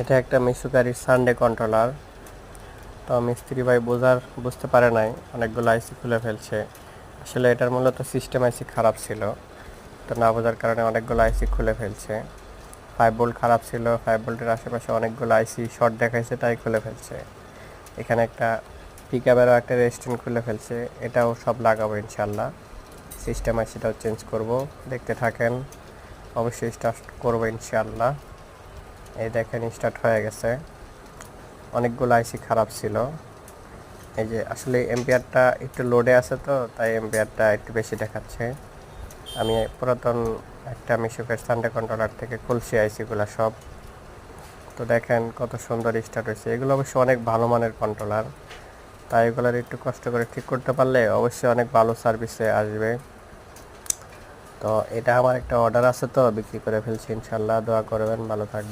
এটা একটা মিশুকারির Sunday controller. তো মিস্ত্রি ভাই বুঝতে পারে নাই, অনেকগুলো আইসি খুলে ফেলছে। আসলে এটার মূলত সিস্টেম আইসি খারাপ ছিল, তো না বোঝার কারণে অনেকগুলো আইসি খুলে ফেলছে। 5 ভোল্ট খারাপ ছিল, 5 ভোল্টের আশেপাশে অনেকগুলো আইসি শর্ট দেখাইছে, তাই খুলে ফেলছে। এখানে একটা পিকআপেরও একটা রেজিস্ট্যান্ট খুলে ফেলছে, এটাও সব লাগাবো ইনশাল্লাহ। সিস্টেম আইসিটাও চেঞ্জ করব, দেখতে থাকেন। অবশ্যই স্টার্ট করবো ইনশাল্লাহ। এই দেখেন স্টার্ট হয়ে গেছে। অনেকগুলো আইসি খারাপ ছিল। এই যে আসলে এম্পিয়ারটা একটু লোডে আছে, তো তাই এম্পিয়ারটা একটু বেশি দেখাচ্ছে। আমি পুরাতন একটা মিশুকের সানডে কন্ট্রোলার থেকে খুলছি আইসিগুলো সব। তো দেখেন কত সুন্দর স্টার্ট হয়েছে। এগুলো অবশ্যই অনেক ভালো মানের কন্ট্রোলার, তাই এগুলোর একটু কষ্ট করে ঠিক করতে পারলে অবশ্যই অনেক ভালো সার্ভিসে আসবে। তো এটা আমার একটা অর্ডার আছে, তো বিক্রি করে ফেলছি ইনশাল্লাহ। দোয়া করবেন, ভালো থাকবেন।